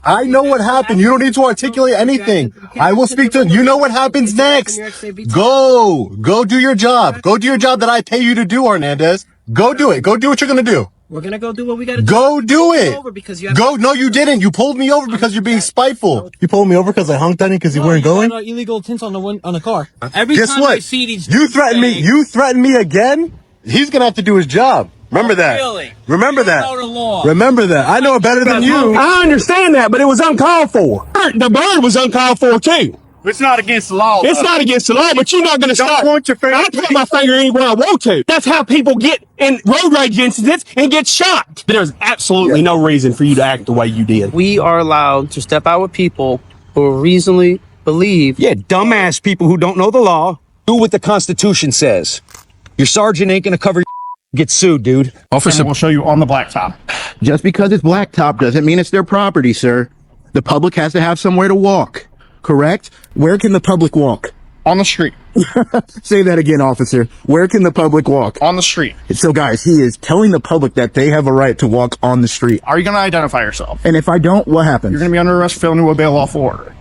I know what happened. You don't need to articulate anything. I will speak to him. You know what happens next. Go do your job. Go do your job that I pay you to do, Hernandez. Go do it. Go do what you're going to do. We're going to go do what we got to do. Go do it. Go. No, you didn't. You pulled me over because you're being spiteful. You pulled me over because I honked on you because you weren't going? Illegal tints on the car. Every Guess time what? I see these You threatened me. You threatened me again? He's going to have to do his job. Remember that. Really? Remember that. Know the law. Remember that. I know it better than you. I understand that, but it was uncalled for. The bird was uncalled for, too. It's not against the law. It's not against the law, but you're not going to start. I put my finger anywhere I want to. That's how people get in road rage incidents and get shot. There's absolutely no reason for you to act the way you did. We are allowed to step out with people who reasonably believe. Yeah, dumbass people who don't know the law. Do what the Constitution says. Your sergeant ain't going to cover your get sued, dude. Officer, we'll show you on the blacktop. Just because it's blacktop doesn't mean it's their property, sir. The public has to have somewhere to walk. Correct? Where can the public walk? On the street. Say that again, officer. Where can the public walk? On the street. So, guys, he is telling the public that they have a right to walk on the street. Are you going to identify yourself? And if I don't, what happens? You're going to be under arrest for failing to obey a lawful order.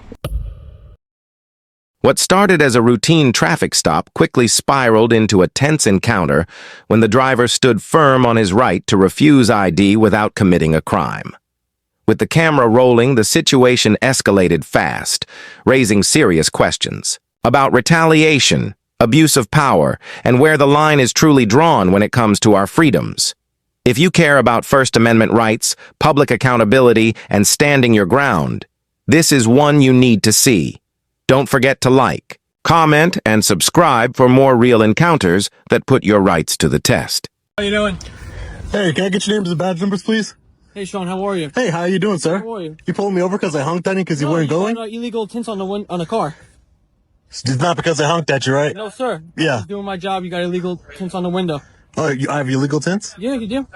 What started as a routine traffic stop quickly spiraled into a tense encounter when the driver stood firm on his right to refuse ID without committing a crime. With the camera rolling, the situation escalated fast, raising serious questions about retaliation, abuse of power, and where the line is truly drawn when it comes to our freedoms. If you care about First Amendment rights, public accountability, and standing your ground, this is one you need to see. Don't forget to like, comment, and subscribe for more real encounters that put your rights to the test. How you doing? Hey, can I get your names and badge numbers, please? Hey, Sean, how are you? Hey, how you doing, sir? How are you? You pulled me over because I honked on you because you weren't going? Illegal tints on the car. It's not because I honked at you, right? No, sir. Yeah. I'm doing my job. You got illegal tints on the window. Oh, I have illegal tints? Yeah, you do.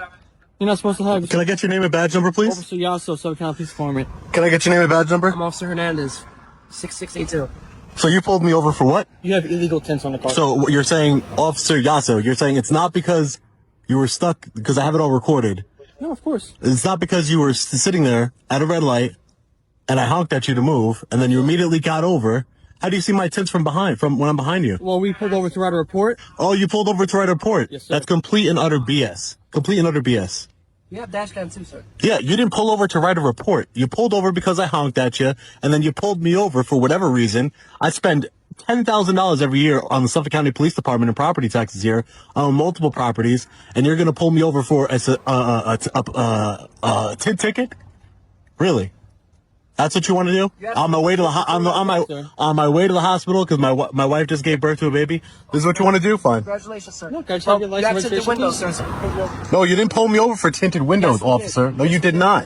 You're not supposed to have. Can I get your name and badge number, please? Officer Yasso, Southern County Police Department. Can I get your name and badge number? I'm Officer Hernandez, 6682. So you pulled me over for what? You have illegal tints on the car. So you're saying, Officer Yasso, you're saying it's not because you were stuck, because I have it all recorded. No, of course. It's not because you were sitting there at a red light and I honked at you to move and then you immediately got over. How do you see my tints from behind, from when I'm behind you? Well, we pulled over to write a report. Oh, you pulled over to write a report? Yes, sir. That's complete and utter BS. Complete and utter BS. You have dash cam too, sir. Yeah, you didn't pull over to write a report. You pulled over because I honked at you, and then you pulled me over for whatever reason. I spend $10,000 every year on the Suffolk County Police Department and property taxes here. I own multiple properties, and you're gonna pull me over for a TID ticket? Really? That's what you want to do? On my way to the on my way to the hospital because my wife just gave birth to a baby. This is what you want to do? Fine. Congratulations, sir. No, can I check your license registration, windows, sir. No, you didn't pull me over for tinted windows, officer. No, you did not.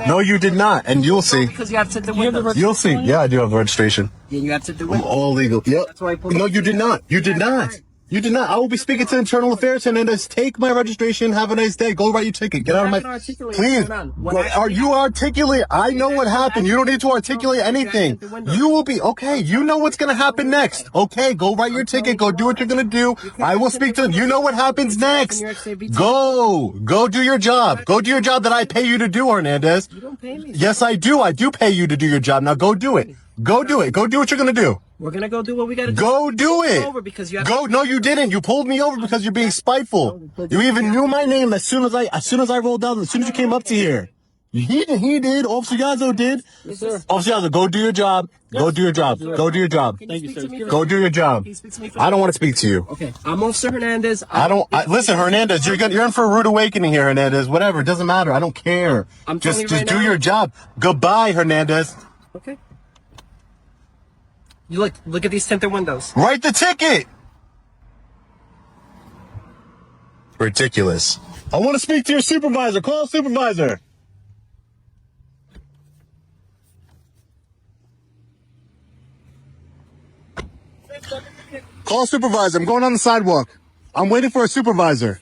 No, you did not, and you'll see. Because you have tinted windows. You'll see. Yeah, I do have the registration. Yeah, you have tinted I'm windows. all legal. Yep. That's why I pulled No, you did not. You did not. You did not. I will be speaking to Internal Affairs and then just take my registration. Have a nice day. Go write your ticket. Get out of my. Please. Are you articulate? I know what happened. You don't need to articulate anything. You will be okay. You know what's gonna happen next. Okay, go write your ticket. Go do what you're gonna do. I will speak to them. You know what happens next. Go do your job. Go do your job that I pay you to do, Hernandez. You don't pay me. Yes, I do. I do pay you to do your job. Now go do it. Go do it. Go do what you're gonna do. We're gonna go do what we gotta do. Go do it. Over because you have Go. No, you didn't. You pulled me over because you're being spiteful. You even knew my name as soon as I rolled down. As soon as you came up to here. He did. Officer Yazzo did. Yes, sir. Officer Yazzo, go do your job. Go do your job. Go do your job. Thank you, sir. Go do your job. I don't want to speak to you. Okay, I'm Officer Hernandez. Listen, Hernandez, you're in for a rude awakening here, Hernandez. Whatever, it doesn't matter. I don't care. Just do your job. Goodbye, Hernandez. Okay. You look at these tinted windows. Write the ticket. Ridiculous. I want to speak to your supervisor. Call supervisor. Call supervisor. I'm going on the sidewalk. I'm waiting for a supervisor.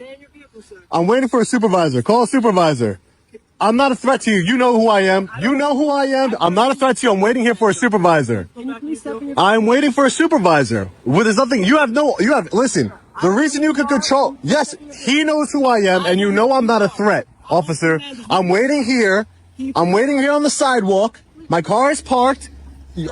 I'm waiting for a supervisor. Call supervisor. I'm not a threat to you. You know who I am. You know who I am. I'm not a threat to you. I'm waiting here for a supervisor. I'm waiting for a supervisor. Well, there's nothing. Listen, the reason you can control. Yes, he knows who I am, and you know I'm not a threat, officer. I'm waiting here I'm waiting here on the sidewalk. My car is parked.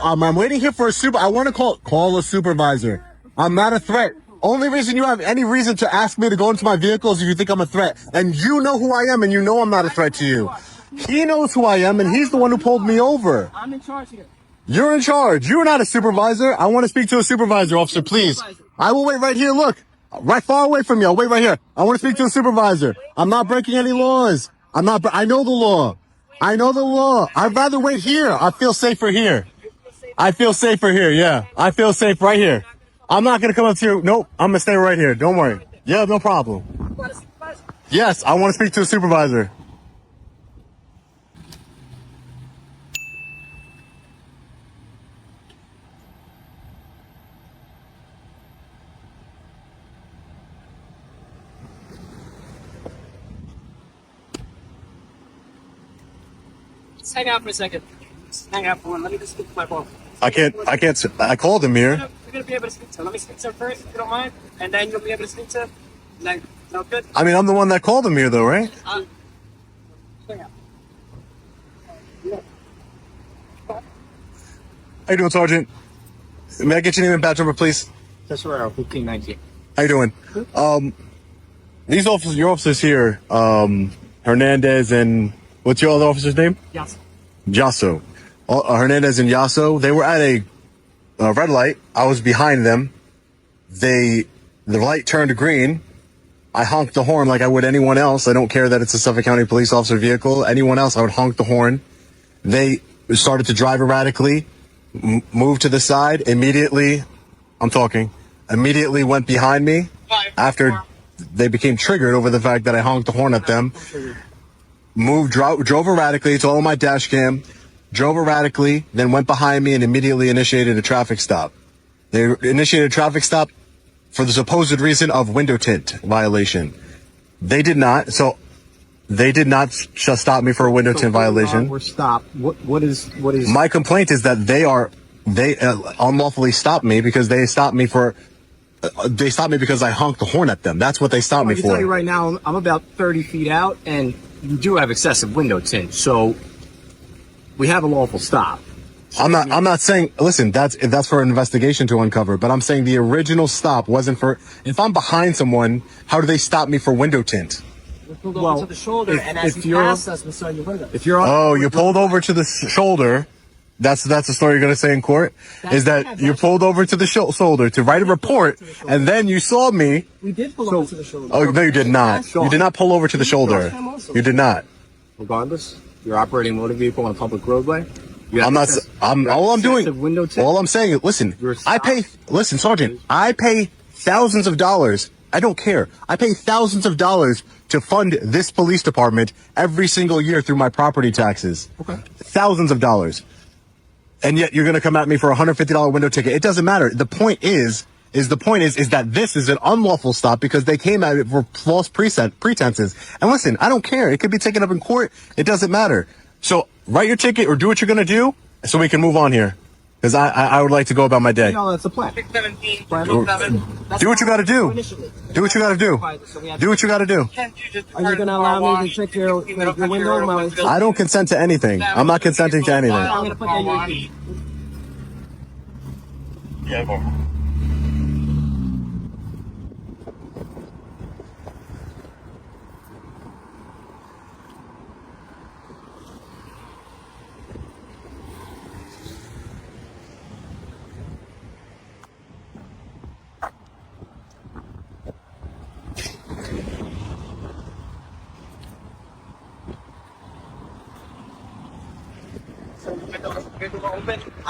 I'm waiting here for a I want to call a supervisor. I'm not a threat. Only reason you have any reason to ask me to go into my vehicle is if you think I'm a threat. And you know who I am, and you know I'm not a threat to you. He knows who I am, and he's the one who pulled me over. I'm in charge here. You're in charge. You're not a supervisor. I want to speak to a supervisor, officer, please. I will wait right here. Look, right far away from you. I'll wait right here. I want to speak to a supervisor. I'm not breaking any laws. I know the law. I know the law. I'd rather wait here. I feel safer here. I feel safer here. Yeah. I feel safe right here. I'm not going to come up to you. Nope. I'm going to stay right here. Don't worry. Yeah, no problem. Yes, I want to speak to a supervisor. Just hang out for a second. Just hang out for one. Let me just speak to my boss. I can't. I called him here. You're gonna be able to speak to him. Let me speak to him first, if you don't mind, and then you'll be able to speak to him. Like, no good. I mean, I'm the one that called him here, though, right? Hang out. How you doing, Sergeant? May I get your name and badge number, please? Tesoro, 1519. How you doing? These officers, your officers here, Hernandez and what's your other officer's name? Yes. Yasso. Hernandez and Yasso, they were at a red light. I was behind them. The light turned green. I honked the horn like I would anyone else. I don't care that it's a Suffolk County police officer vehicle. Anyone else, I would honk the horn. They started to drive erratically, moved to the side. Immediately went behind me after they became triggered over the fact that I honked the horn at them. Drove erratically. It's all on my dash cam. Drove erratically, then went behind me and immediately initiated a traffic stop. They initiated a traffic stop for the supposed reason of window tint violation. They did not. So they did not just stop me for a window tint violation. Or stop. What is? My complaint is that they unlawfully stopped me because they stopped me because I honked the horn at them. That's what they stopped me I can for. tell you right now, I'm about 30 feet out, and you do have excessive window tint. So we have a lawful stop. I'm not saying, listen, that's for an investigation to uncover, but I'm saying the original stop wasn't for, if I'm behind someone, how do they stop me for window tint? Pulled over to the shoulder, and as you passed us, we saw your window. If you're on, Oh, you pulled over to the shoulder. That's the story you're going to say in court? Is that you pulled over to the shoulder to write a report, and then you saw me. We did pull over to the shoulder. Oh, no, you did not. You did not pull over to the shoulder. You did not. regardless, you're operating a motor vehicle on a public roadway. All I'm saying is, listen, listen, Sergeant, I pay thousands of dollars. I don't care. I pay thousands of dollars to fund this police department every single year through my property taxes. Okay. Thousands of dollars. And yet you're going to come at me for a $150 window ticket. It doesn't matter. The point is that this is an unlawful stop because they came at it for false pretenses. And listen, I don't care. It could be taken up in court. It doesn't matter. So write your ticket or do what you're going to do so we can move on here. Because I would like to go about my day. No, that's the plan. Do what you got to do. Do what you got to do. Do what you got to do. Are you going to allow me to check your window? I don't consent to anything. I'm not consenting to anything. I'm going to put that in your Yeah,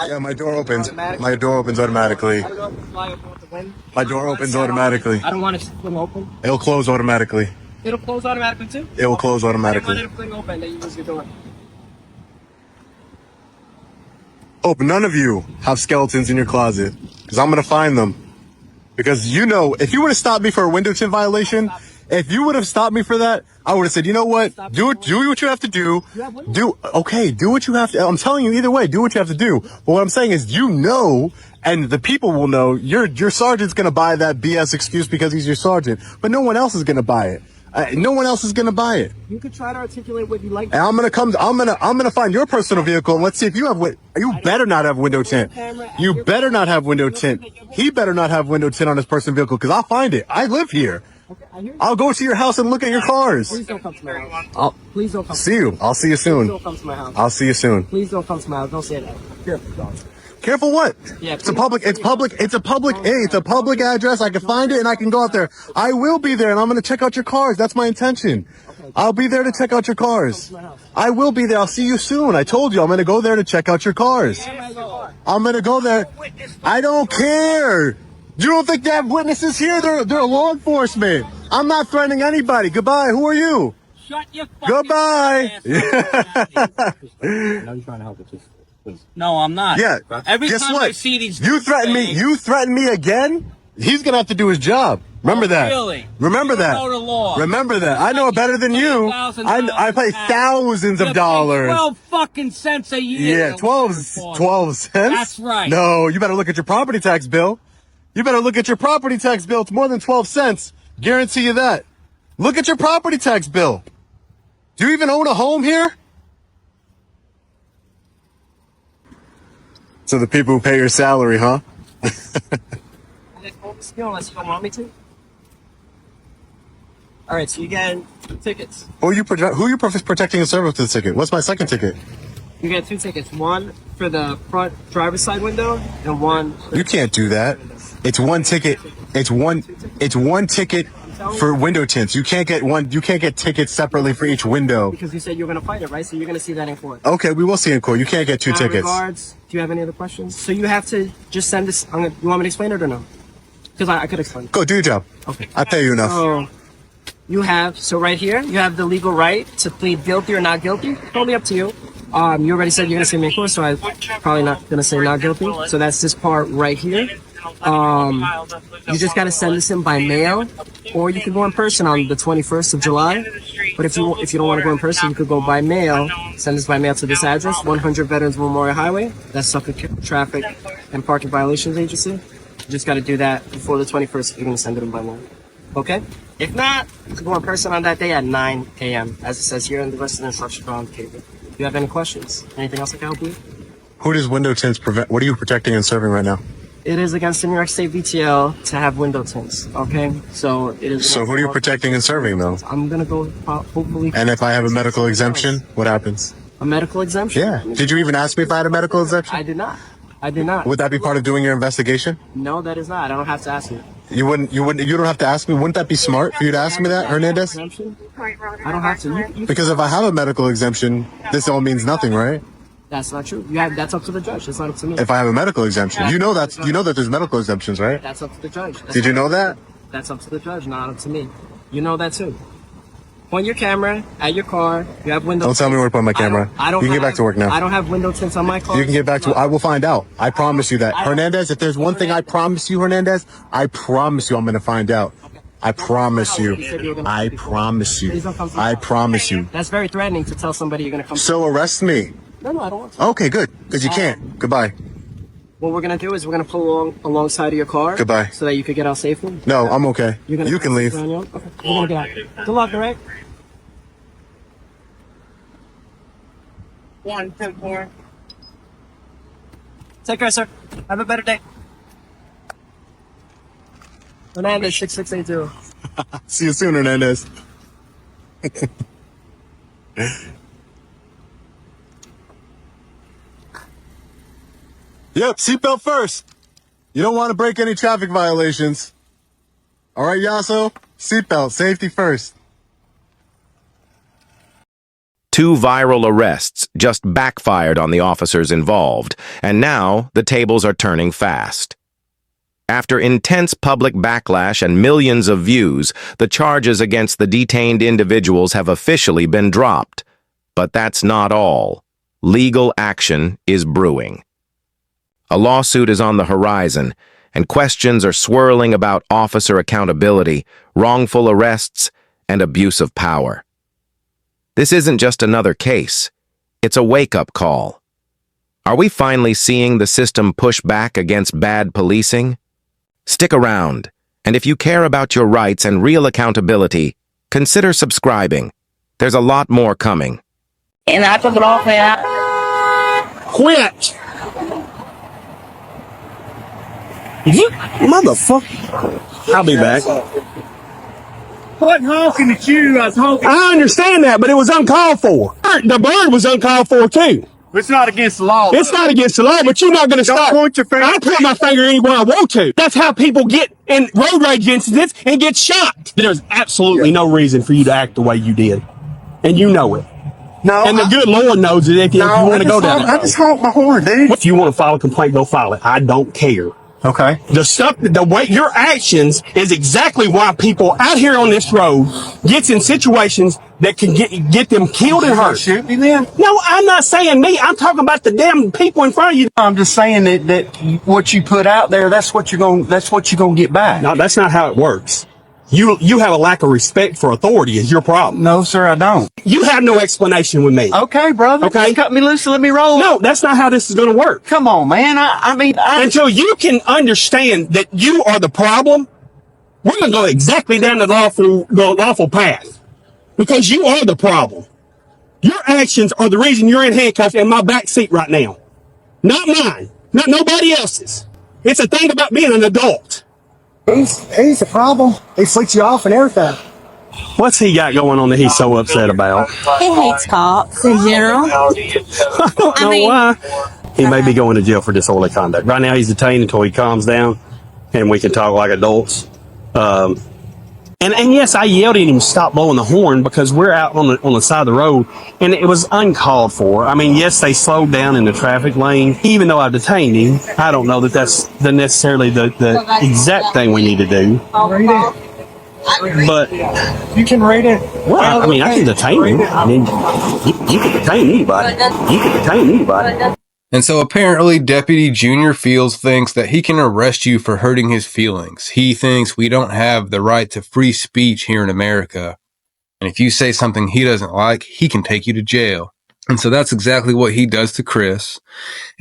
Yeah, my door opens. My door opens automatically. My door opens automatically. I don't want it to fling open. It'll close automatically. It'll close automatically too? It will close automatically. I didn't want it to fling open, then you lose your door. Oh, none of you have skeletons in your closet. Because I'm going to find them. Because if you would have stopped me for a window tint violation, if you would have stopped me for that, I would have said, you know what? Do what you have to do. Do what you have to. I'm telling you either way, do what you have to do. But what I'm saying is, and the people will know, your sergeant's going to buy that BS excuse because he's your sergeant, but no one else is going to buy it. No one else is gonna buy it. You could try to articulate what you like. And I'm gonna find your personal vehicle and let's see if you have you better not have window tint. You better not have window tint. He better not have window tint on his personal vehicle because I'll find it. I live here. I'll go to your house and look at your cars. Please don't come to my house. Please don't come. See you. I'll see you Please soon. don't come to my house. I'll see you soon. Please don't come to my house. Don't say that. Careful. Careful what? Yeah, it's a public address. I can find it and I can go out there. I will be there and I'm going to check out your cars. That's my intention. I'll be there to check out your cars. I will be there. I'll see you soon. I told you I'm going to go there to check out your cars. I'm going to go there. I don't care. You don't think they have witnesses here? They're law enforcement. I'm not threatening anybody. Goodbye. Who are you? Shut your fucking Goodbye. No, I'm not. Yeah. Every Guess time what? I see these, You threaten me. You threaten me again. He's gonna have to do his job. Remember that. Really? Remember You that. know the law. Remember that. I know it better than you. I pay thousands of dollars. 12 fucking cents a year. Yeah, 12 cents. That's right. No, you better look at your property tax bill. You better look at your property tax bill. It's more than 12 cents. Guarantee you that. Look at your property tax bill. Do you even own a home here? So the people who pay your salary, huh? Unless you don't want me to. All right, so you get tickets. Who you protecting and serving with the ticket? What's my second ticket? You get 2 tickets. One for the front driver's side window, and one. You can't do that. It's one ticket. It's one ticket for window tints. You can't get one. You can't get tickets separately for each window. Because you said you're going to fight it, right? So you're going to see that in court. Okay, we will see in court. You can't get 2 tickets. Regards. Do you have any other questions? So you have to just send this. You want me to explain it or no? Because I could explain it. Go do your job. Okay. I pay you enough. So right here, you have the legal right to plead guilty or not guilty. Totally up to you. You already said you're going to see me in court, so I'm probably not going to say not guilty. So that's this part right here. You just got to send this in by mail, or you could go in person on the 21st of July. But if you don't want to go in person, you could go by mail. Send this by mail to this address, 100 Veterans Memorial Highway. That's Suffolk Traffic and Parking Violations Agency. You just got to do that before the 21st if you're going to send it in by mail. Okay? If not, you can go in person on that day at 9 a.m. as it says here, and the rest of the instructions are on the table. Do you have any questions? Anything else I can help you? Who does window tints prevent? What are you protecting and serving right now? It is against the New York State VTL to have window tints. Okay, so it is. So who are you protecting and serving though? I'm gonna go hopefully. And if I have a medical exemption, what happens? A medical exemption? Yeah. Did you even ask me if I had a medical exemption? I did not. I did not. Would that be part of doing your investigation? No, that is not. I don't have to ask you. You don't have to ask me. Wouldn't that be smart for you to ask me that, Hernandez? Exemption? I don't have to. Because if I have a medical exemption, this all means nothing, right? That's not true. That's up to the judge. It's not up to me. If I have a medical exemption, you know that there's medical exemptions, right? That's up to the judge. Did you know that? That's up to the judge, not up to me. You know that too. Point your camera at your car. You have window. Don't tell me where to put my camera. I don't You can get back to work now. I don't have window tints on my car. You can get back to. I will find out. I promise you that, Hernandez. If there's one thing I promise you, Hernandez, I promise you I'm going to find out. I promise you. I promise you. I promise you. That's very threatening to tell somebody you're going to come. So arrest me. No, I don't want to. Okay, good. Because you can't. Goodbye. What we're going to do is we're going to pull alongside of your car. Goodbye. So that you could get out safely. No, I'm okay. You can leave. Okay. You're going to get out. Good luck, all right? 1-10-4. Take care, sir. Have a better day. Hernandez 6682. See you soon, Hernandez. Yep, seatbelt first. You don't want to break any traffic violations. All right, Yasso? Seatbelt, safety first. 2 viral arrests just backfired on the officers involved, and now the tables are turning fast. After intense public backlash and millions of views, the charges against the detained individuals have officially been dropped. But that's not all. Legal action is brewing. A lawsuit is on the horizon, and questions are swirling about officer accountability, wrongful arrests, and abuse of power. This isn't just another case. It's a wake-up call. Are we finally seeing the system push back against bad policing? Stick around, and if you care about your rights and real accountability, consider subscribing. There's a lot more coming. And I took it off and Quit! You motherfucker. I'll be back. What honking at you? I was honking. I understand that, but it was uncalled for. The bird was uncalled for too. It's not against the law. It's not against the law, but you're not going to stop. point your finger. I'll put my finger anywhere I want to. That's how people get in road rage incidents and get shot. There's absolutely no reason for you to act the way you did. And you know it. No. And the good Lord knows it if you want to go down that I just honk my horn, dude. If you want to file a complaint, go file it. I don't care. Okay. The way your actions is exactly why people out here on this road gets in situations that can get them killed and hurt. Shoot me then? No, I'm not saying me. I'm talking about the damn people in front of you. I'm just saying that what you put out there, that's what you're gonna get back. No, that's not how it works. You have a lack of respect for authority is your problem. No, sir, I don't. You have no explanation with me. Okay, brother. Okay. Cut me loose and let me roll. No, that's not how this is going to work. Come on, man. I mean, Until you can understand that you are the problem, we're going to go exactly down the lawful path. Because you are the problem. Your actions are the reason you're in handcuffs in my back seat right now. Not mine. Not nobody else's. It's a thing about being an adult. He's the problem. He flicks you off and everything. What's he got going on that he's so upset about? he hates cops in general. I don't know why. He may be going to jail for disorderly conduct. Right now he's detained until he calms down and we can talk like adults. And yes, I yelled at him to stop blowing the horn because we're out on the side of the road and it was uncalled for. I mean, yes, they slowed down in the traffic lane. Even though I've detained him, I don't know that that's necessarily the exact thing we need to do. But You can rate it. well, I mean, I can detain him. I mean, you can detain anybody. You can detain anybody. And so apparently Deputy Junior Fields thinks that he can arrest you for hurting his feelings. He thinks we don't have the right to free speech here in America. And if you say something he doesn't like, he can take you to jail. And so that's exactly what he does to Chris.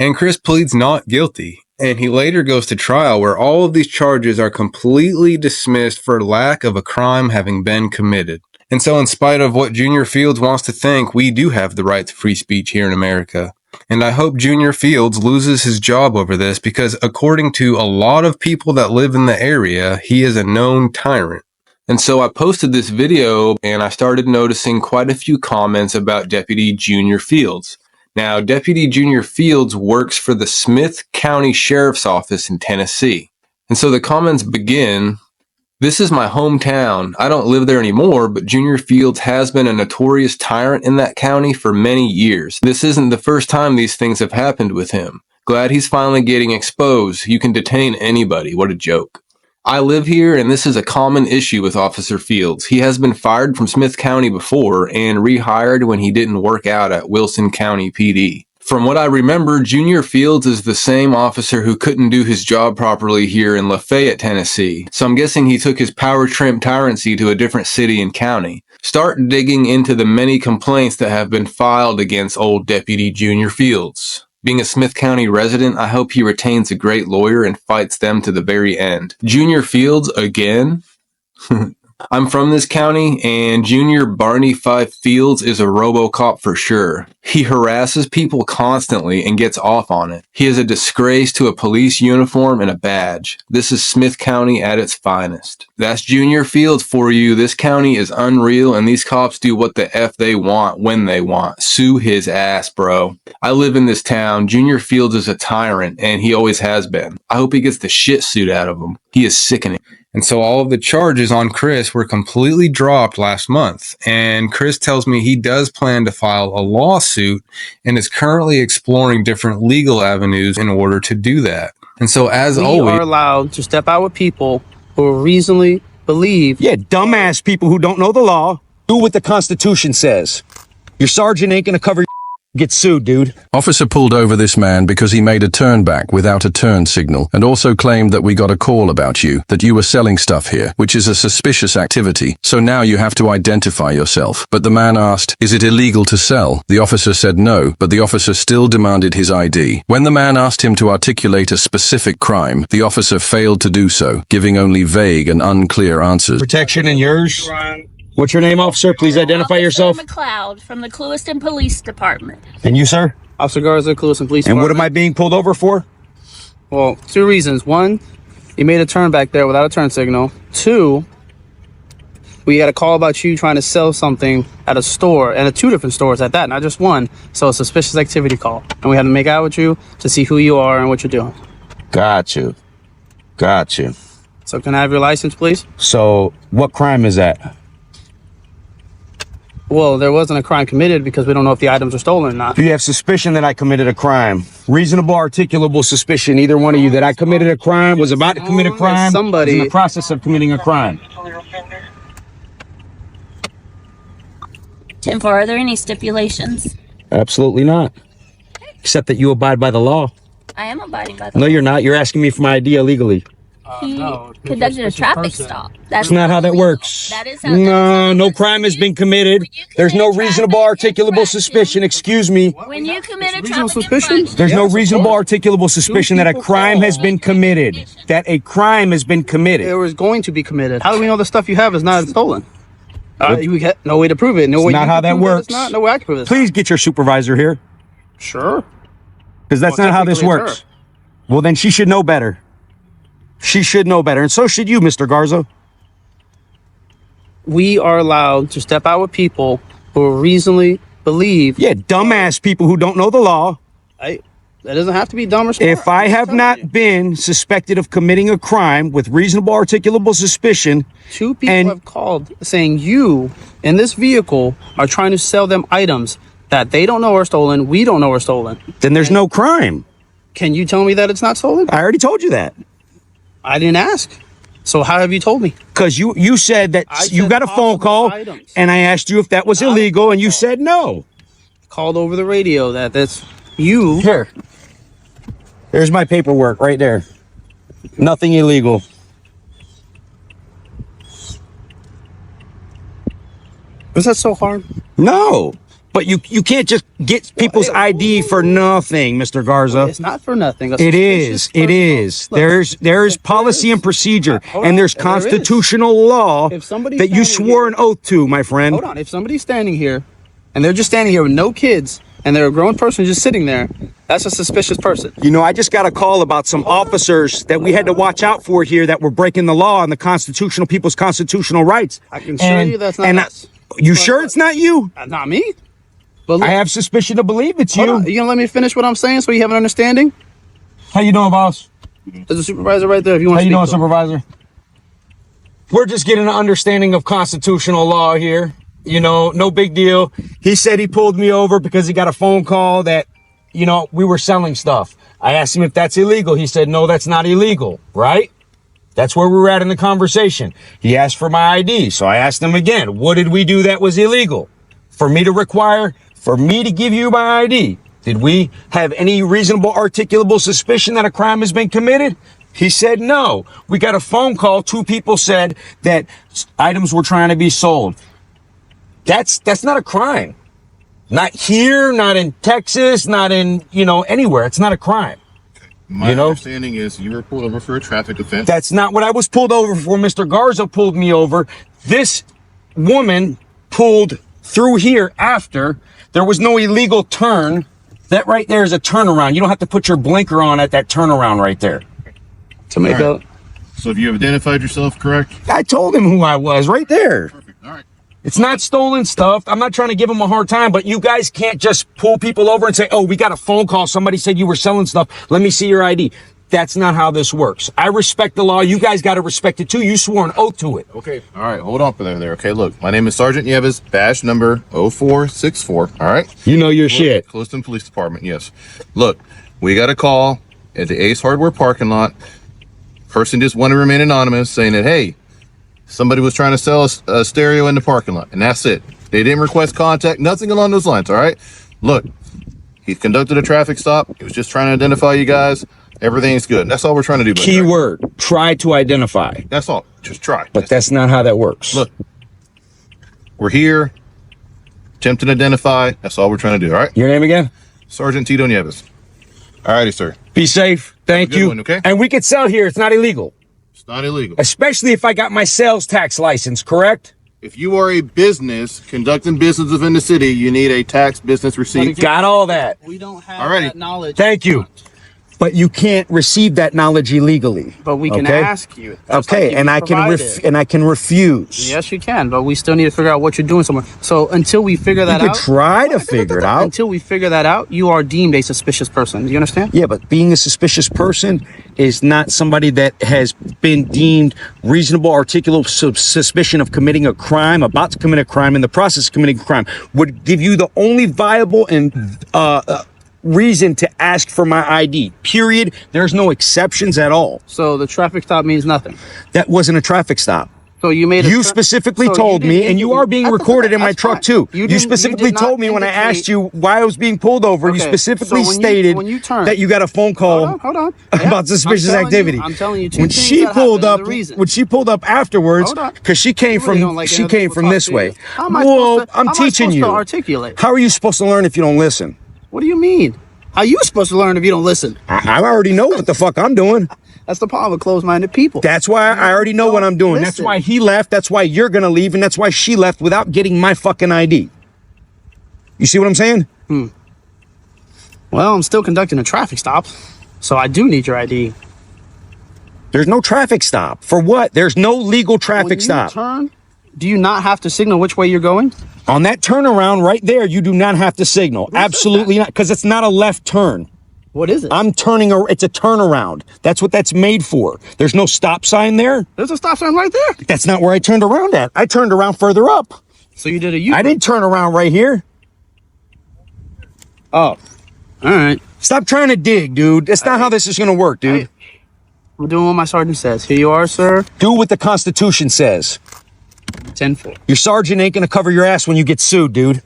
And Chris pleads not guilty. And he later goes to trial where all of these charges are completely dismissed for lack of a crime having been committed. And so in spite of what Junior Fields wants to think, we do have the right to free speech here in America. And I hope Junior Fields loses his job over this because according to a lot of people that live in the area, he is a known tyrant. And so I posted this video and I started noticing quite a few comments about Deputy Junior Fields. Now, Deputy Junior Fields works for the Smith County Sheriff's Office in Tennessee. And so the comments begin, "This is my hometown. I don't live there anymore, but Junior Fields has been a notorious tyrant in that county for many years. This isn't the first time these things have happened with him. Glad he's finally getting exposed. You can detain anybody. What a joke. I live here, and this is a common issue with Officer Fields. He has been fired from Smith County before and rehired when he didn't work out at Wilson County PD. From what I remember, Junior Fields is the same officer who couldn't do his job properly here in Lafayette, Tennessee. So I'm guessing he took his power trip tyrancy to a different city and county. Start digging into the many complaints that have been filed against old Deputy Junior Fields. Being a Smith County resident, I hope he retains a great lawyer and fights them to the very end. Junior Fields again? I'm from this county, and Junior Barney 5 Fields is a RoboCop for sure. He harasses people constantly and gets off on it. He is a disgrace to a police uniform and a badge. This is Smith County at its finest. That's Junior Fields for you. This county is unreal, and these cops do what the F they want when they want. Sue his ass, bro. I live in this town. Junior Fields is a tyrant, and he always has been. I hope he gets the shit suit out of him. He is sickening." And so all of the charges on Chris were completely dropped last month. And Chris tells me he does plan to file a lawsuit and is currently exploring different legal avenues in order to do that. And so as always, we are allowed to step out with people who reasonably believe. Yeah, dumbass people who don't know the law. Do what the Constitution says. Your sergeant ain't gonna cover your get sued, dude. Officer pulled over this man because he made a turn back without a turn signal and also claimed that we got a call about you, that you were selling stuff here, which is a suspicious activity. So now you have to identify yourself. But the man asked, "Is it illegal to sell?" The officer said no, but the officer still demanded his ID. When the man asked him to articulate a specific crime, the officer failed to do so, giving only vague and unclear answers. Protection and yours? What's your name, officer? Please identify yourself. McLeod from the Clewiston Police Department. And you, sir? Officer Garza, Clewiston Police And what Department. am I being pulled over for? Well, 2 reasons. 1, you made a turn back there without a turn signal. 2, we got a call about you trying to sell something at a store, and at 2 different stores at that, not just one. So a suspicious activity call. And we had to make out with you to see who you are and what you're doing. Got you. So can I have your license, please? So what crime is that? Well, there wasn't a crime committed because we don't know if the items are stolen or not. Do you have suspicion that I committed a crime? Reasonable, articulable suspicion, either one of you, that I committed a crime, was about to commit a crime, somebody was in the process of committing a crime. 10-4, are there any stipulations? Absolutely not. Except that you abide by the law. I am abiding by the No, you're not. You're asking me for my ID illegally. He conducted a traffic stop. That's not how that works. That is how No crime has been committed. There's no reasonable, articulable suspicion. Excuse me. When you commit a Reasonable traffic suspicion? infraction, There's no reasonable, articulable suspicion that a crime has been committed. That a crime has been It committed. was going to be committed. How do we know the stuff you have is not stolen? We got no way to prove it. No way. not you how can that prove works. It's not. No way I can prove this. Please get your supervisor here, Sure. because that's Well, not how this technically it's works. Well, then she should know better. She should know better, and so should you, Mr. Garza. We are allowed to step out with people who reasonably believe. Yeah, dumbass people who don't know the law. That doesn't have to be dumb or smart. If I I'm have telling not you. been suspected of committing a crime with reasonable, articulable suspicion, 2 people and- have called saying you in this vehicle are trying to sell them items that they don't know are stolen. We don't know are stolen. then there's no crime. Can you tell me that it's not stolen? I already told you that. I didn't ask. So how have you told me? Because you said that I you said got a phone possible call, items. and I asked you if that was Not a illegal, and you phone call. said no. Called over the radio that's you. Here. There's my paperwork right there. Nothing illegal. Was that so hard? No. But you can't just get people's ID for nothing, Mr. Garza. It's not for nothing. It is. It is. There's policy and procedure, Hold and on. there's There is. constitutional law If somebody's that you standing swore here- an oath to, my friend. Hold on. If somebody's standing here and they're just standing here with no kids and they're a grown person just sitting there, that's a suspicious person. You know, I just got a call about some officers that we had to watch out for here that were breaking the law and the constitutional people's constitutional rights. I can show you that's not us. You sure it's not you? Not me. But look, I have suspicion to believe it's hold you. on. You gonna let me finish what I'm saying so you have an understanding? How you doing, boss? There's a supervisor right there if you want How to you doing, speak to him. supervisor? We're just getting an understanding of constitutional law here. You know, no big deal. He said he pulled me over because he got a phone call that, you know, we were selling stuff. I asked him if that's illegal. He said, no, that's not illegal, right? That's where we were at in the conversation. He asked for my ID. So I asked him again, what did we do that was illegal? For me to give you my ID, did we have any reasonable, articulable suspicion that a crime has been committed? He said no. We got a phone call. 2 people said that items were trying to be sold. That's not a crime. Not here, not in Texas, not in, anywhere. It's not a crime. My understanding is you were pulled over for a traffic offense. That's not what I was pulled over for. Mr. Garza pulled me over. This woman pulled through here after. There was no illegal turn. That right there is a turnaround. You don't have to put your blinker on at that turnaround right there. To make All right. So have you identified yourself correct? I told him who I was right there. Perfect. All right. It's not stolen stuff. I'm not trying to give him a hard time, but you guys can't just pull people over and say, oh, we got a phone call. Somebody said you were selling stuff. Let me see your ID. That's not how this works. I respect the law. You guys got to respect it too. You swore an oath to it. Okay. All right. Hold on for there. Okay. Look, my name is Sergeant Nieves, badge number 0464. All right. You know your shit. Clewiston Police Department. Yes. Look, we got a call at the Ace Hardware parking lot. Person just wanted to remain anonymous, saying that, hey, somebody was trying to sell a stereo in the parking lot, and that's it. They didn't request contact, nothing along those lines. All right. Look, he conducted a traffic stop. He was just trying to identify you guys. Everything's good. That's all we're trying to do. buddy. Key word, try to identify. That's all. Just try. But that's not how that works. Look, we're here. Attempt to identify. That's all we're trying to do. All right. Your name again? Sergeant Tito Nieves. All righty, sir. Be safe. Thank Good you. one, okay? And we could sell here. It's not illegal. It's not illegal. Especially if I got my sales tax license, correct? If you are a business conducting business within the city, you need a tax business receipt. Got all that. We don't have Alrighty. that knowledge. Thank you. But you can't receive that knowledge illegally. But we can okay? ask you. just Okay, like you and I can provided. refuse. Yes, you can, but we still need to figure out what you're doing somewhere. So until we figure that You out, could try to figure it out. until we figure that out, you are deemed a suspicious person. Do you understand? Yeah, but being a suspicious person is not somebody that has been deemed reasonable, articulable suspicion of committing a crime, about to commit a crime, in the process of committing a crime, would give you the only viable and reason to ask for my ID. Period. There's no exceptions at all. So the traffic stop means nothing. That wasn't a traffic stop. So you made. You specifically told me, and you are being recorded in my truck too. You You specifically told me when I asked you why I was being pulled over. You Okay, specifically so when stated you turn- that you got a phone call Hold on. about suspicious activity. I'm telling you two When things she that pulled happened, up, the reason. when she pulled up afterwards, Hold on. because she came You really don't like other people from talk this to way. you. How am I Well, supposed to- I'm how am I teaching supposed you. to articulate? How are you supposed to learn if you don't listen? What do you mean? How you supposed to learn if you don't listen? I already know what the fuck I'm doing. That's the problem with closed-minded people. That's why I already know what I'm doing. That's Listen. why he left. That's why you're gonna leave, and that's why she left without getting my fucking ID. You see what I'm saying? Well, I'm still conducting a traffic stop, so I do need your ID. There's no traffic stop. For what? There's no legal traffic When you stop. turn, do you not have to signal which way you're going? On that turnaround right there, you do not have to signal. Absolutely not, because it's not a left turn. What is it? I'm turning, it's a turnaround. That's what that's made for. There's no stop sign there. There's a stop sign right there. That's not where I turned around at. I turned around further up. So you did a U. I didn't turn around right here. Oh, all right. Stop trying to dig, dude. That's not how this is going to work, dude. I'm doing what my sergeant says. Here you are, sir. Do what the Constitution says. 10-4. Your sergeant ain't going to cover your ass when you get sued, dude.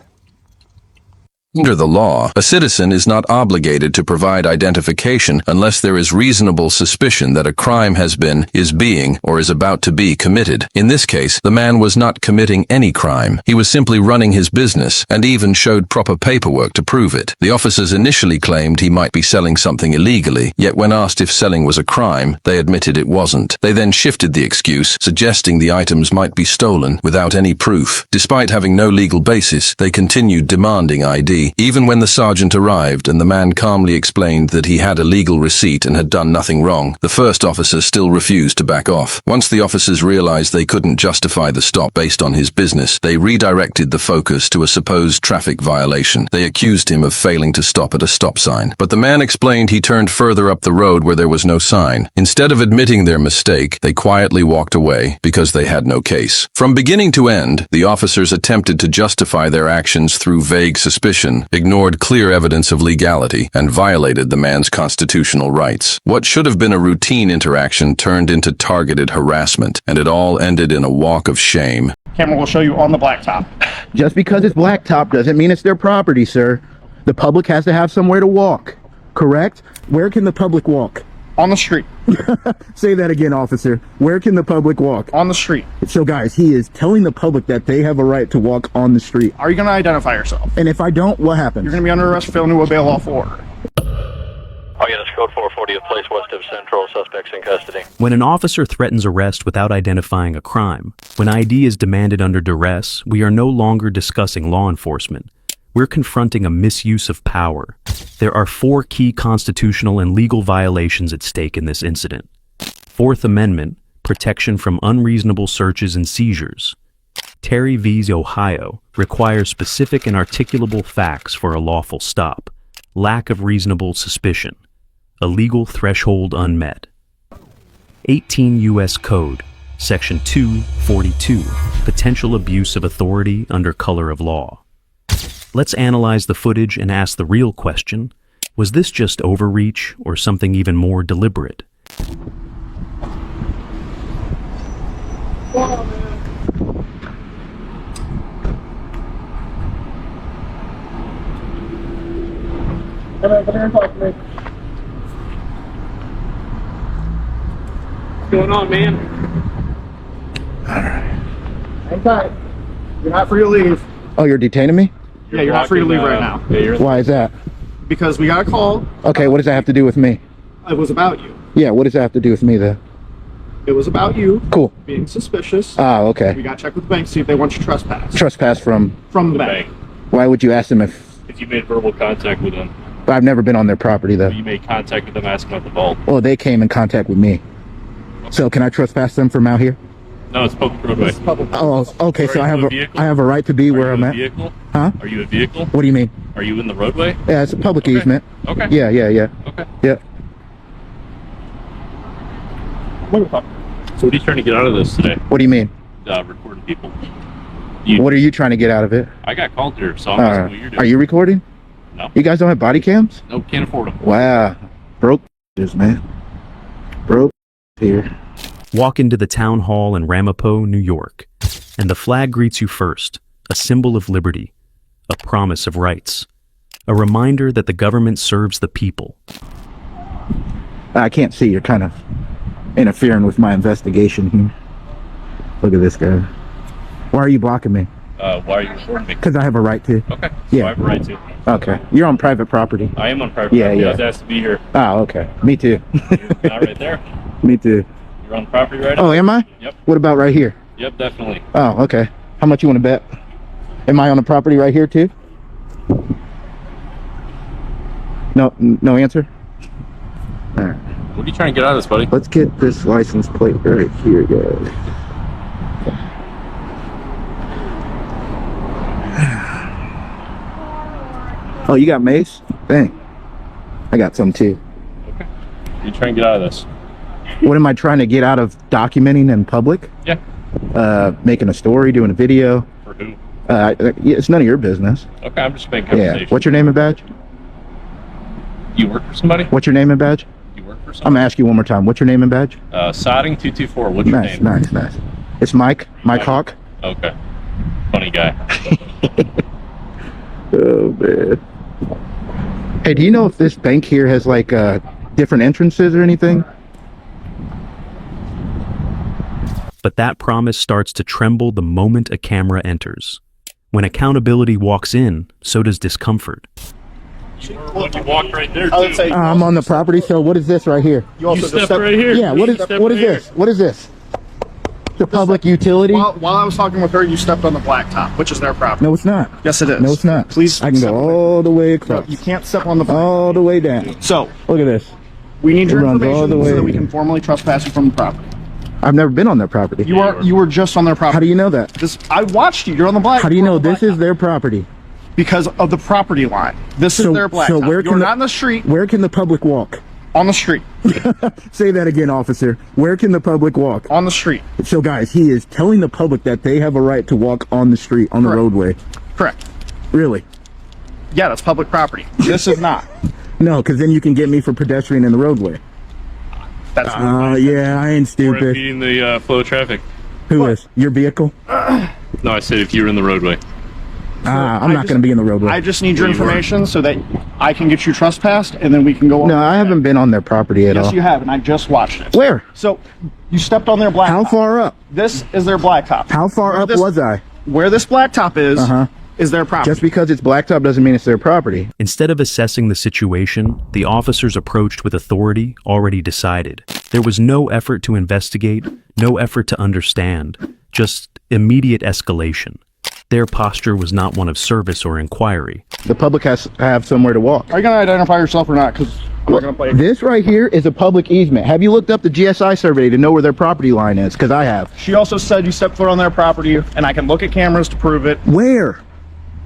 Under the law, a citizen is not obligated to provide identification unless there is reasonable suspicion that a crime has been, is being, or is about to be committed. In this case, the man was not committing any crime. He was simply running his business and even showed proper paperwork to prove it. The officers initially claimed he might be selling something illegally, yet when asked if selling was a crime, they admitted it wasn't. They then shifted the excuse, suggesting the items might be stolen without any proof. Despite having no legal basis, they continued demanding ID. Even when the sergeant arrived and the man calmly explained that he had a legal receipt and had done nothing wrong, the first officer still refused to back off. Once the officers realized they couldn't justify the stop based on his business, they redirected the focus to a supposed traffic violation. They accused him of failing to stop at a stop sign. But the man explained he turned further up the road where there was no sign. Instead of admitting their mistake, they quietly walked away because they had no case. From beginning to end, the officers attempted to justify their actions through vague suspicion, ignored clear evidence of legality, and violated the man's constitutional rights. What should have been a routine interaction turned into targeted harassment, and it all ended in a walk of shame. Camera will show you on the blacktop. Just because it's blacktop doesn't mean it's their property, sir. The public has to have somewhere to walk, correct? Where can the public walk? On the street. Say that again, officer. Where can the public walk? On the street. So guys, he is telling the public that they have a right to walk on the street. Are you going to identify yourself? And if I don't, what happens? You're going to be under arrest for failing to obey a lawful order. Oh yeah, that's code 440 of place west of Central, suspects in custody. When an officer threatens arrest without identifying a crime, when ID is demanded under duress, we are no longer discussing law enforcement. We're confronting a misuse of power. There are 4 key constitutional and legal violations at stake in this incident. Fourth Amendment, protection from unreasonable searches and seizures. Terry v's Ohio requires specific and articulable facts for a lawful stop. Lack of reasonable suspicion. A legal threshold unmet. 18 U.S. Code, Section 242, potential abuse of authority under color of law. Let's analyze the footage and ask the real question: was this just overreach or something even more deliberate? Come here and talk to me. What's going on, man? Hang tight. You're not free to leave. Oh, you're detaining me? Yeah, you're not free to leave right now. Why is that? Because we got a call. Okay, what does that have to do with me? It was about you. Yeah, what does that have to do with me then? It was about you. Cool. Being suspicious. Oh, okay. We got to check with the bank, see if they want you trespass. Trespass from From the bank. Why would you ask them If you made verbal contact with them. I've never been on their property though. You made contact with them asking about the vault. Well, they came in contact with me. So can I trespass them from out here? No, it's public roadway. Oh, okay. So I have a right to be where I'm at. Vehicle? Huh? Are you a vehicle? What do you mean? Are you in the roadway? Yeah, it's a public easement. Okay. Yeah. Okay. Yeah. So what are you trying to get out of this today? What do you mean? Recording people. What are you trying to get out of it? I got called here, so I'm asking what you're doing. Are you recording? No. You guys don't have body cams? Nope, can't afford them. Wow. Broke man. Broke here. Walk into the town hall in Ramapo, New York, and the flag greets you first, a symbol of liberty, a promise of rights, a reminder that the government serves the people. I can't see. You're kind of interfering with my investigation here. Look at this guy. Why are you blocking me? Why are you recording me? Because I have a right to. Okay. Yeah. So I have a right to. Okay. You're on private property. I am on private property. I was asked to be here. Oh, okay. Me too. You're not right there. Me too. You're on property right now? Oh, am I? Yep. What about right here? Yep, definitely. Oh, okay. How much you want to bet? Am I on the property right here too? No answer? All right. What are you trying to get out of this, buddy? Let's get this license plate right here, guys. Oh, you got mace? Dang. I got some too. Okay. You trying to get out of this? What am I trying to get out of documenting in public? Yeah. Making a story, doing a video. For who? It's none of your business. Okay, I'm just making conversation. Yeah. What's your name and badge? You work for somebody? What's your name and badge? You work for somebody? I'm gonna ask you one more time. What's your name and badge? Sodding 224. What's your name? Nice. It's Mike. Mike Hawk. Okay. Funny guy. Oh man. Hey, do you know if this bank here has like different entrances or anything? But that promise starts to tremble the moment a camera enters. When accountability walks in, so does discomfort. You walked right there, too. I'm on the property, so what is this right here? You stepped right here. Yeah, what is this? What is this? The public utility? While I was talking with her, you stepped on the blacktop, which is their property. No, it's not. Yes, it is. No, it's not. Please. I can go all the way across. No, you can't step on the all the way down. So, look at this. We need your It runs all information the way. so that we can formally trespass you from the property. I've never been on their property. You were just on their property. How do you know that? I watched you. You're on the black. How do you know this is their property? Because of the property line. This is their blacktop. So where You're not in the street. Where can the public walk? On the street. Say that again, officer. Where can the public walk? On the street. So guys, he is telling the public that they have a right to walk on the street, on the roadway. Correct. Really? Yeah, that's public property. This is not. No, because then you can get me for pedestrian in the roadway. That's yeah, I ain't We're stupid. impeding the flow of traffic. Who is? Your vehicle? No, I said if you were in the roadway. I'm not going to be in the roadway. I just need your information so that I can get you trespassed, and then we can go on. No, I haven't been on their property at all. Yes, you have, and I just watched it. Where? So, you stepped on their blacktop. How far up? This is their blacktop. How far up was I? Where this blacktop is their property. Just because it's blacktop doesn't mean it's their property. Instead of assessing the situation, the officers approached with authority already decided. There was no effort to investigate, no effort to understand, just immediate escalation. Their posture was not one of service or inquiry. The public has to have somewhere to walk. Are you going to identify yourself or not? Because I'm not going to play. This right here is a public easement. Have you looked up the GSI survey to know where their property line is? Because I have. She also said you stepped foot on their property, and I can look at cameras to prove it. Where?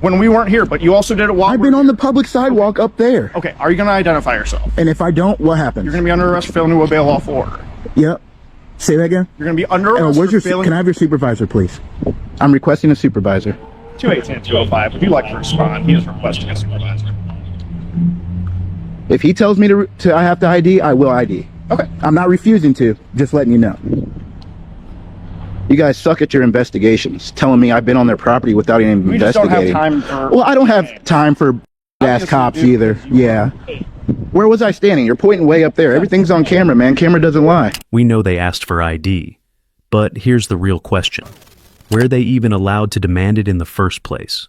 When we weren't here, but you also did it while I've been on the public sidewalk up there. Okay, are you going to identify yourself? And if I don't, what happens? You're going to be under arrest for failing to obey a lawful order. Yep. Say that again? You're going to be under arrest where's for your failing... Can I have your supervisor, please? I'm requesting a supervisor. 218-205. If you'd like to respond, he is requesting a supervisor. If he tells me to I have to ID, I will ID. Okay. I'm not refusing to, just letting you know. You guys suck at your investigations, telling me I've been on their property without even We just don't investigating. have time for... Well, I don't have time for ass cops either. Yeah. Where was I standing? You're pointing way up there. Everything's on camera, man. Camera doesn't lie. We know they asked for ID, but here's the real question. Were they even allowed to demand it in the first place?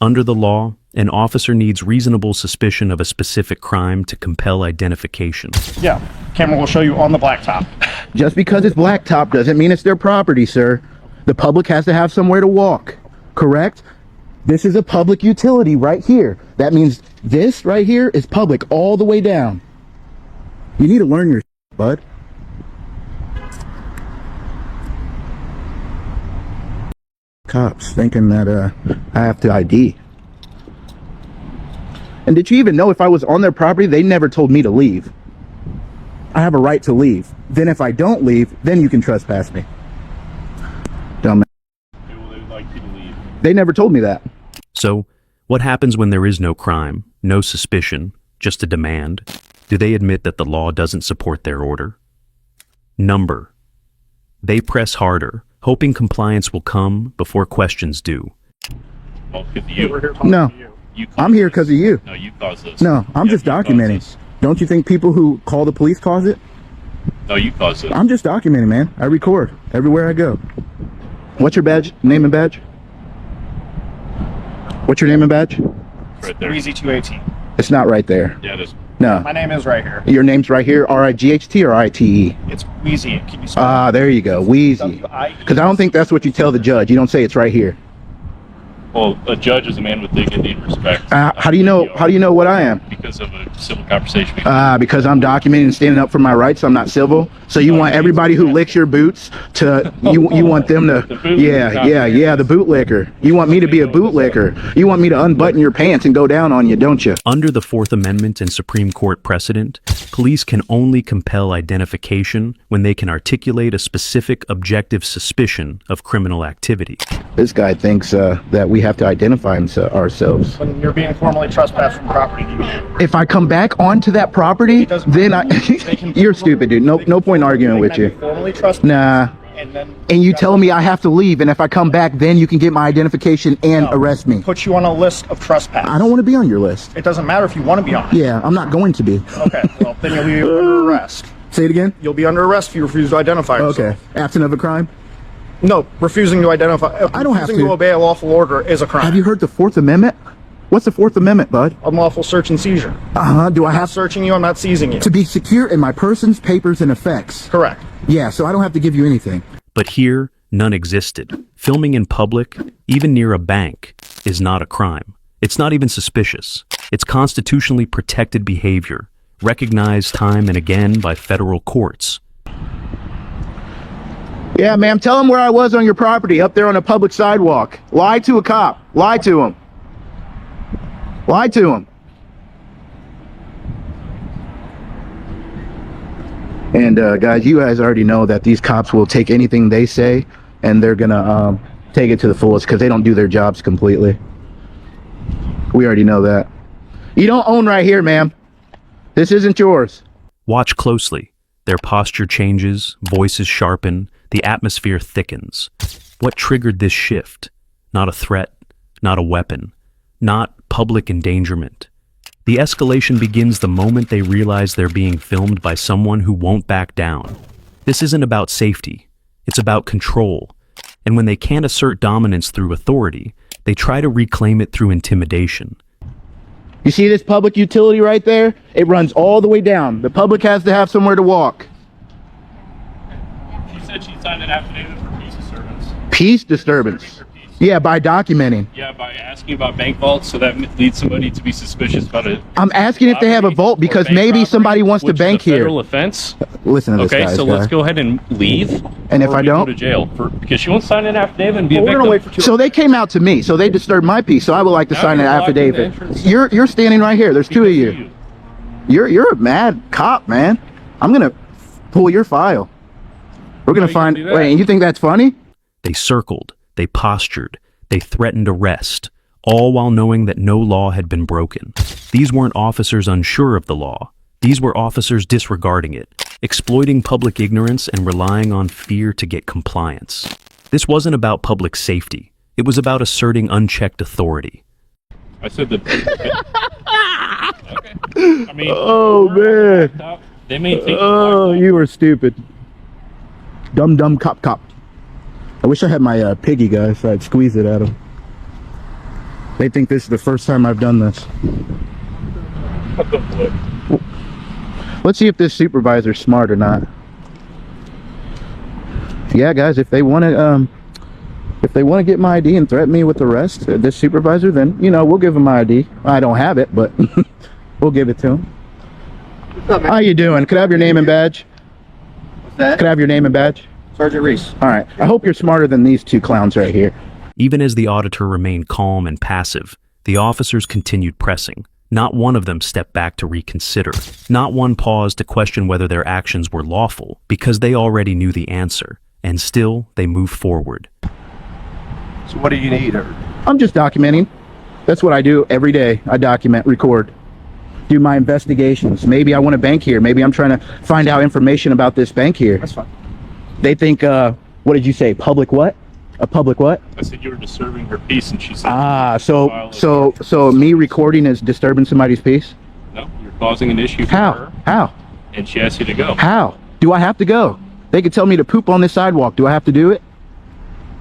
Under the law, an officer needs reasonable suspicion of a specific crime to compel identification. Yeah, camera will show you on the blacktop. Just because it's blacktop doesn't mean it's their property, sir. The public has to have somewhere to walk, correct? This is a public utility right here. That means this right here is public all the way down. You need to learn your bud. Cops thinking that I have to ID. And did you even know if I was on their property, they never told me to leave. I have a right to leave. Then if I don't leave, then you can trespass me. Dumb. They never told me that. So, what happens when there is no crime, no suspicion, just a demand? Do they admit that the law doesn't support their order? Number. They press harder, hoping compliance will come before questions do. Well, because you. No. I'm here because of you. No, you caused this. No, I'm just documenting. Don't you think people who call the police cause it? No, you caused it. I'm just documenting, man. I record everywhere I go. What's your badge? Name and badge? What's your name and badge? Right there. Easy 218. It's not right there. Yeah, it is. No. My name is right here. Your name's right here. R-I-G-H-T or I-T-E? It's Wheezy. Can you spell Ah, there you go. Wheezy. Because I don't think that's what you tell the judge. You don't say it's right here. Well, a judge is a man with dignity and respect. How do you know? How do you know what I am? Because of a civil conversation. Because I'm documenting and standing up for my rights. I'm not civil. So you want everybody who licks your boots to you want them to the bootlicker. You want me to be a bootlicker. You want me to unbutton your pants and go down on you, don't you? Under the Fourth Amendment and Supreme Court precedent, police can only compel identification when they can articulate a specific objective suspicion of criminal activity. This guy thinks that we have to identify ourselves. When you're being formally trespassed from property, If I come back onto that property, then you're stupid, dude. No point arguing with you. formally trespassed. Nah. And you telling me I have to leave, and if I come back, then you can get my identification and arrest me. Put you on a list of trespass. I don't want to be on your list. It doesn't matter if you want to be on it. Yeah, I'm not going to be. Okay, well, then you'll be under arrest. Say it again? You'll be under arrest if you refuse to identify yourself. Okay. Absent of a crime? No, refusing to identify. I don't have refusing to obey a lawful order is a crime. Have you heard the Fourth Amendment? What's the Fourth Amendment, bud? Unlawful search and seizure. Do I I'm not have searching you? I'm not seizing you. to be secure in my persons, papers, and effects? Correct. Yeah, so I don't have to give you anything. But here, none existed. Filming in public, even near a bank, is not a crime. It's not even suspicious. It's constitutionally protected behavior, recognized time and again by federal courts. Yeah, ma'am, tell him where I was on your property, up there on a public sidewalk. Lie to a cop. Lie to him. Lie to him. And guys, you guys already know that these cops will take anything they say and they're gonna take it to the fullest because they don't do their jobs completely. We already know that. You don't own right here, ma'am. This isn't yours. Watch closely. Their posture changes, voices sharpen, the atmosphere thickens. What triggered this shift? Not a threat, not a weapon, not public endangerment. The escalation begins the moment they realize they're being filmed by someone who won't back down. This isn't about safety, it's about control. And when they can't assert dominance through authority, they try to reclaim it through intimidation. You see this public utility right there? It runs all the way down. The public has to have somewhere to walk. She said she signed an affidavit for peace disturbance. Peace disturbance? Yeah, by documenting. Yeah, by asking about bank vaults, so that leads somebody to be suspicious about it. I'm asking if they have a vault because maybe somebody wants to bank here. Federal offense. Listen to this, Okay, guys, so let's go ahead and leave. And if I Go don't? to jail because she won't sign an affidavit and be a victim. So they came out to me, so they disturbed my peace, so I would like to Now sign an you're blocking the affidavit. entrance. You're standing right here. There's two of you. You're a mad cop, man. I'm gonna pull your file. We're gonna find. Wait, and you think that's funny? They circled, they postured, they threatened arrest, all while knowing that no law had been broken. These weren't officers unsure of the law. These were officers disregarding it, exploiting public ignorance and relying on fear to get compliance. This wasn't about public safety. It was about asserting unchecked authority. I said that. Okay. I mean, Oh man. they may think. Oh, you were stupid. Dumb cop. I wish I had my piggy, guys, so I'd squeeze it at him. They think this is the first time I've done this. Let's see if this supervisor's smart or not. Yeah, guys, if they want to get my ID and threaten me with arrest, this supervisor, then we'll give him my ID. I don't have it, but we'll give it to him. How you doing? Could I have your name and badge? What's that? Could I have your name and badge? Sergeant Reese. All right. I hope you're smarter than these two clowns right here. Even as the auditor remained calm and passive, the officers continued pressing. Not one of them stepped back to reconsider. Not one paused to question whether their actions were lawful, because they already knew the answer. And still, they moved forward. So what do you need? I'm just documenting. That's what I do every day. I document, record, do my investigations. Maybe I want a bank here. Maybe I'm trying to find out information about this bank here. That's fine. They think, what did you say? Public what? A public what? I said you were disturbing her peace, and she said. So me recording is disturbing somebody's peace? No, you're causing an issue for her. How? And she asked you to go. How? Do I have to go? They could tell me to poop on this sidewalk. Do I have to do it?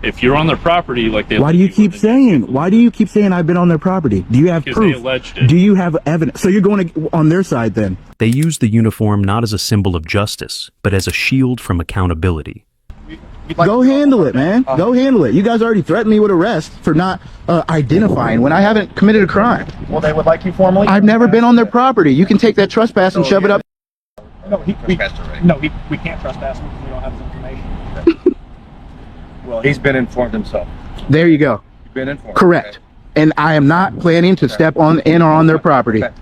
If you're on their property, like they. Why do you keep saying I've been on their property? Do you have Because proof? they alleged it. Do you have evidence? So you're going on their side then? They used the uniform not as a symbol of justice, but as a shield from accountability. Go handle it, man. Go handle it. You guys already threatened me with arrest for not identifying when I haven't committed a crime. Well, they would like you formally. I've never been on their property. You can take that trespass and shove it up. No, we can't trespass him because we don't have his information. Well, he's been informed himself. There you go. You've been informed. Correct. Okay. And I am not planning to step in or on their property. Okay.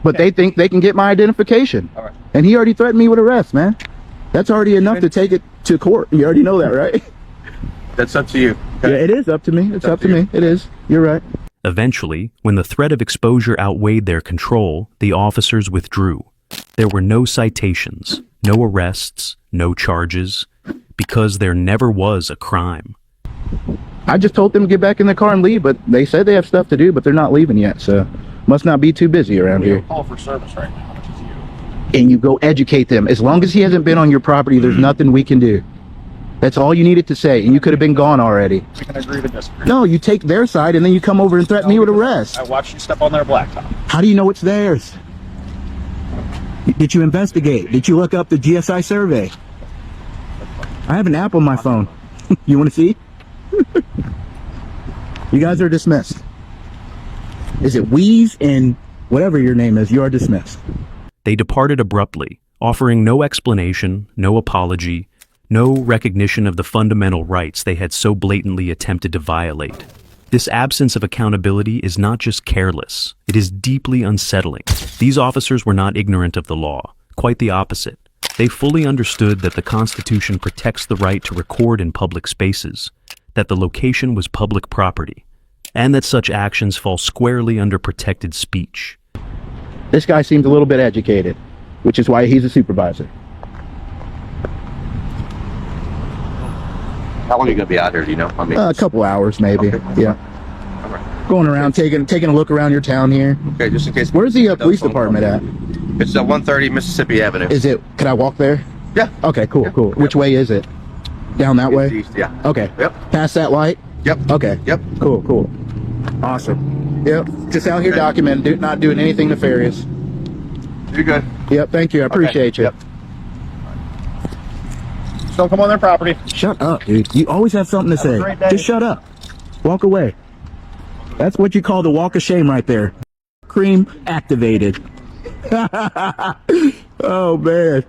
But they think they can get my identification. All right. And he already threatened me with arrest, man. That's already enough to take it to court. You already know that, right? That's up to you. Okay. Yeah, it is up to me. It's up to me. It is. You're right. Eventually, when the threat of exposure outweighed their control, the officers withdrew. There were no citations, no arrests, no charges, because there never was a crime. I just told them to get back in the car and leave, but they said they have stuff to do, but they're not leaving yet, so must not be too busy around here. Call for service right now, which is you. And you go educate them. As long as he hasn't been on your property, there's nothing we can do. That's all you needed to say, and you could have been gone already. We can agree to disagree. No, you take their side, and then you come over and threaten me with arrest. I watched you step on their blacktop. How do you know it's theirs? Did you investigate? Did you look up the GSI survey? I have an app on my phone. You want to see? You guys are dismissed. Is it Wheeze and whatever your name is? You are dismissed. They departed abruptly, offering no explanation, no apology, no recognition of the fundamental rights they had so blatantly attempted to violate. This absence of accountability is not just careless, it is deeply unsettling. These officers were not ignorant of the law, quite the opposite. They fully understood that the Constitution protects the right to record in public spaces, that the location was public property, and that such actions fall squarely under protected speech. This guy seems a little bit educated, which is why he's a supervisor. How long are you going to be out here, do you know? I mean, A couple hours, maybe. Okay. Yeah. All right. Going around, taking a look around your town here. Okay, just in case. Where's the police department at? It's at 130 Mississippi Avenue. Is it? Can I walk there? Yeah. Okay, cool, Yeah. cool. Which way is it? Down that way? East, yeah. Okay. Yep. Past that light? Yep. Okay. Yep. Cool, cool. Awesome. Yep. Just out here documenting, not doing anything nefarious. You're good. Yep. Thank you. I appreciate you. Yep. Don't come on their property. Shut up, dude. You always have something to say. great day. Just shut up. Walk away. That's what you call the walk of shame right there. Cream activated. Oh, man.